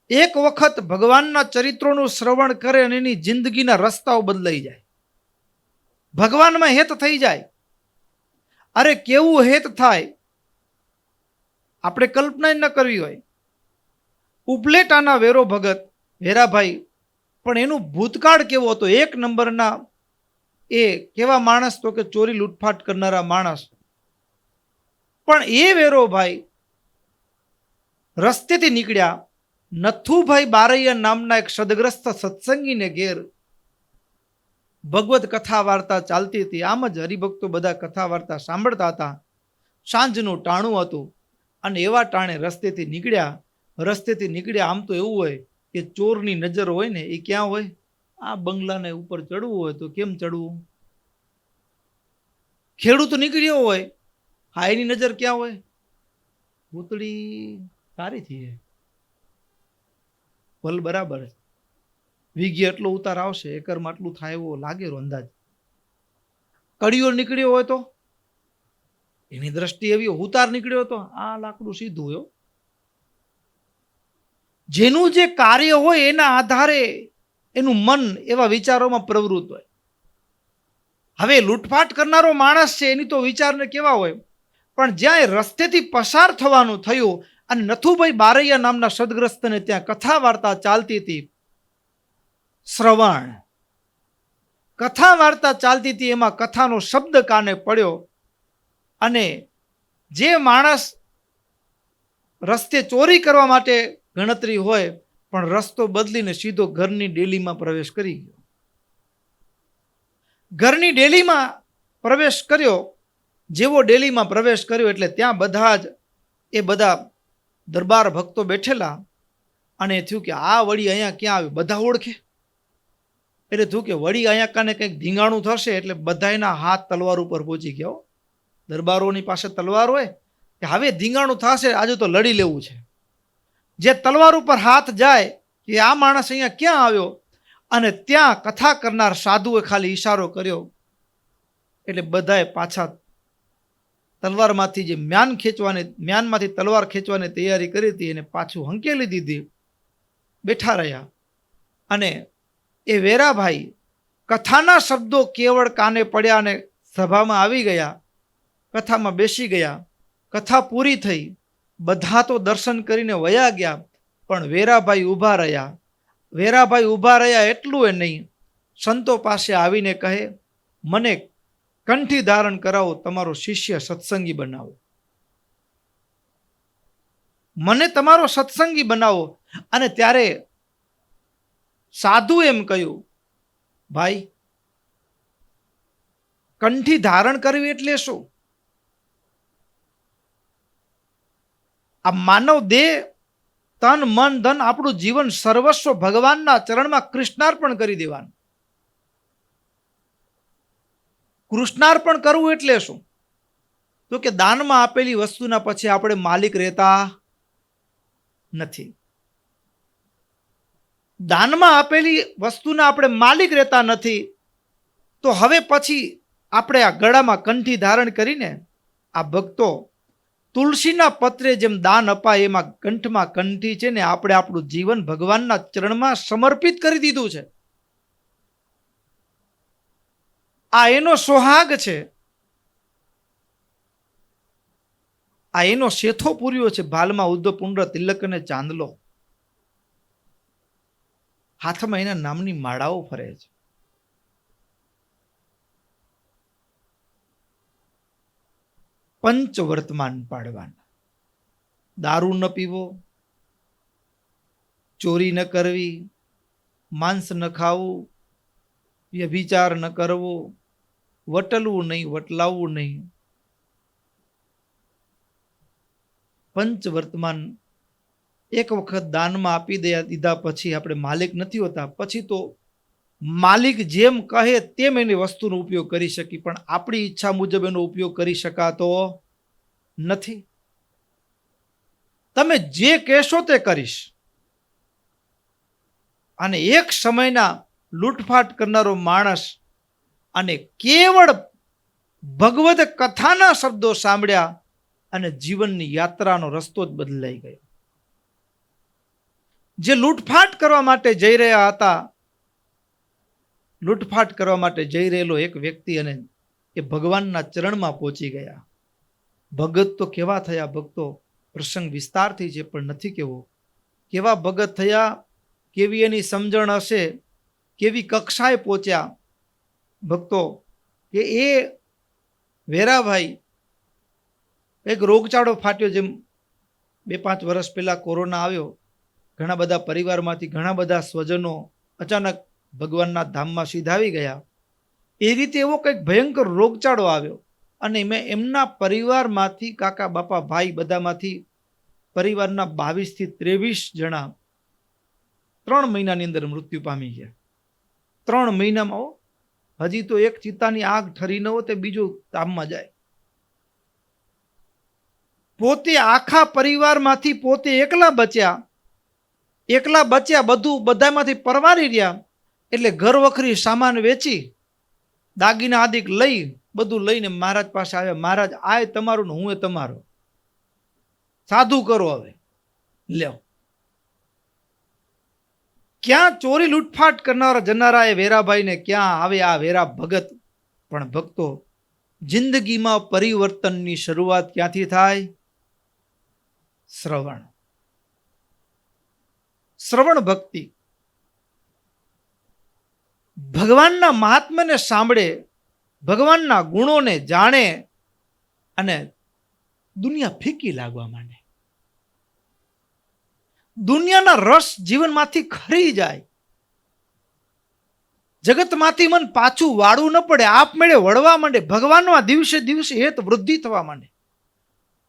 એક વખત ભગવાનના ચરિત્રોનું શ્રવણ કરે અને એની જિંદગીના રસ્તાઓ બદલાઈ જાય, ભગવાનમાં હેત થઈ જાય. અરે કેવું હેત થાય, આપણે કલ્પના ન કરવી હોય. ઉપલેટાના વેરો ભગત વેરાભાઈ, પણ એનું ભૂતકાળ કેવો હતો, એક નંબરના એ કેવા માણસ તો કે ચોરી લૂંટફાટ કરનારા માણસ. પણ એ વેરોભાઈ રસ્તેથી નીકળ્યા. નથુભાઈ બારૈયા નામના એક સદગ્રસ્ત સત્સંગીને ઘેર ભગવત કથા વાર્તા ચાલતી હતી. આમ જ હરિભક્તો બધા કથા વાર્તા સાંભળતા હતા. સાંજનું ટાણું હતું અને એવા ટાણે રસ્તેથી નીકળ્યા. આમ તો એવું હોય કે ચોરની નજર હોય ને એ ક્યાં હોય, આ બંગલાને ઉપર ચડવું હોય તો કેમ ચડવું. ખેડૂત નીકળ્યો હોય, હા એની નજર ક્યાં હોય, ભૂતળી સારી થઈ ભલ બરાબર, વીઘે એટલો ઉતાર આવશે, એકરમાં આટલું થાય એવો લાગે અંદાજ. કડિયો નીકળ્યો હોય તો એની દ્રષ્ટિ એવી, ઉતાર નીકળ્યો તો આ લાકડું સીધું હોય. જેનું જે કાર્ય હોય એના આધારે એનું મન એવા વિચારોમાં પ્રવૃત્ત હોય. હવે લૂંટફાટ કરનારો માણસ છે એની તો વિચારને કેવા હોય, પણ જ્યાં એ રસ્તેથી પસાર થવાનું થયું અને નથુભાઈ બારૈયા નામના સદગ્રસ્તને ત્યાં કથા વાર્તા ચાલતી હતી. શ્રવણ કથા વાર્તા ચાલતી હતી, એમાં કથાનો શબ્દ કાને પડ્યો અને જે માણસ રસ્તે ચોરી કરવા માટે ગણતરી હોય પણ રસ્તો બદલીને સીધો ઘરની ડેલીમાં પ્રવેશ કરી ગયો. ઘરની ડેલીમાં પ્રવેશ કર્યો. જેવો ડેલીમાં પ્રવેશ કર્યો એટલે ત્યાં બધા દરબાર ભક્તો બેઠેલા અને થયું કે આ વળી અહીંયા ક્યાં આવ્યું, બધા ઓળખે એટલે થયું કે વળી અહીંયા કાને કંઈક ધીંગાણું થશે એટલે બધાના હાથ તલવાર ઉપર પહોંચી ગયા. દરબારોની પાસે તલવાર હોય કે હવે ધીંગાણું થશે, આજે તો લડી લેવું છે. જે તલવાર ઉપર હાથ જાય કે આ માણસ અહીંયા ક્યાં આવ્યો, અને ત્યાં કથા કરનાર સાધુએ ખાલી ઈશારો કર્યો એટલે બધાએ પાછા તલવારમાંથી જે મ્યાનમાંથી તલવાર ખેંચવાની તૈયારી કરી હતી એને પાછું હંકેલી દીધી, બેઠા રહ્યા. અને એ વેરાભાઈ કથાના શબ્દો કેવળ કાને પડ્યા અને સભામાં આવી ગયા, કથામાં બેસી ગયા. કથા પૂરી થઈ, બધા તો દર્શન કરીને વયા ગયા, પણ વેરાભાઈ ઊભા રહ્યા. એટલું એ નહીં, સંતો પાસે આવીને કહે, મને કંઠી ધારણ કરાવો, તમારો શિષ્ય સત્સંગી બનાવો, મને તમારો સત્સંગી બનાવો. અને ત્યારે સાધુ એમ કહ્યું, ભાઈ કંઠી ધારણ કરવી એટલે શું? આ માનવ દેહ, તન મન ધન આપણું જીવન સર્વસ્વ ભગવાનના ચરણમાં કૃષ્ણાર્પણ કરી દેવાનું. કૃષ્ણાર્પણ કરવું એટલે શું? તો કે દાનમાં આપેલી વસ્તુના પછી આપણે માલિક રહેતા નથી. દાનમાં આપેલી વસ્તુના આપણે માલિક રહેતા નથી, તો હવે પછી આપણે આ ગળામાં કંઠી ધારણ કરીને આ ભક્તો તુલસીના પત્રે જેમ દાન અપાય એમાં કંઠમાં કંઠી છે ને, આપણે આપણું જીવન ભગવાનના ચરણમાં સમર્પિત કરી દીધું છે. આ એનો સોહાગ છે, આ એનો શેથો પૂર્યો છે. ભાલમાં ઉદ્ધવ પુંડ્ર તિલકને ચાંદલો, હાથમાં એના નામની માળાઓ ફરે છે. પંચ વર્તમાન પાડવાના, દારૂ ન પીવો, ચોરી ન કરવી, માંસ ન ખાવું, વ્યભિચાર ન કરવો, વટલવું નહીં, વટલાવવું નહીં. પંચ વર્તમાન એક વખત દાનમાં આપી દીધા પછી આપણે માલિક નથી હોતા. પછી તો માલિક જેમ કહે તેમ એની વસ્તુનો ઉપયોગ કરી શકી, પણ આપણી ઈચ્છા મુજબ એનો ઉપયોગ કરી શકાતો નથી. તમે જે કહેશો તે કરીશ. અને એક સમયના લૂંટફાટ કરનારો માણસ અને કેવળ ભગવદ કથાના શબ્દો સાંભળ્યા અને જીવનની યાત્રાનો રસ્તો જ બદલાઈ ગયો. જે લૂંટફાટ કરવા માટે જઈ રહ્યા હતા, લૂંટફાટ કરવા માટે જઈ રહેલો એક વ્યક્તિ અને એ ભગવાનના ચરણમાં પહોંચી ગયા. ભગત તો કેવા થયા ભક્તો, પ્રસંગ વિસ્તારથી છે પણ નથી કેવો. કેવા ભગત થયા, કેવી એની સમજણ હશે, કેવી કક્ષાએ પહોંચ્યા ભક્તો કે એ વેરાભાઈ એક રોગચાળો ફાટ્યો, જેમ 2-5 વર્ષ પહેલા કોરોના આવ્યો, ઘણા બધા પરિવારમાંથી ઘણા બધા સ્વજનો અચાનક ભગવાનના ધામમાં સીધાવી ગયા. એ રીતે એવો કંઈક ભયંકર રોગચાળો આવ્યો અને મેં એમના પરિવારમાંથી કાકા બાપા ભાઈ બધામાંથી પરિવારના 22 થી 23 જણા 3 મહિનાની અંદર મૃત્યુ પામી ગયા. 3 મહિનામાં હજી તો એક ચિતાની આગ ઠરી ન હોય તે બીજું ધામમાં જાય. પોતે આખા પરિવારમાંથી પોતે એકલા બચ્યા, બધું બધામાંથી પરવારી રહ્યા. એટલે ઘર વખરી સામાન વેચી, દાગીના આદિક લઈ, બધું લઈને મહારાજ પાસે આવ્યા. મહારાજ આ તમારું ને હું એ તમારો, સાધુ કરો હવે લ્યો. ક્યાં ચોરી લૂંટફાટ કરનારા જનારા એ વેરાભાઈને ક્યાં આવે આ વેરા ભગત. પણ ભક્તો, જિંદગીમાં પરિવર્તનની શરૂઆત ક્યાંથી થાય? શ્રવણ ભક્તિ. ભગવાનના મહાત્માને સાંભળે, ભગવાનના ગુણોને જાણે અને દુનિયા ફીકી લાગવા માંડે. દુનિયાના રસ જીવનમાંથી ખરી જાય. જગતમાંથી મન પાછું વાળવું ન પડે, આપમેળે વળવા માંડે. ભગવાનમાં દિવસે દિવસે હેત વૃદ્ધિ થવા માંડે.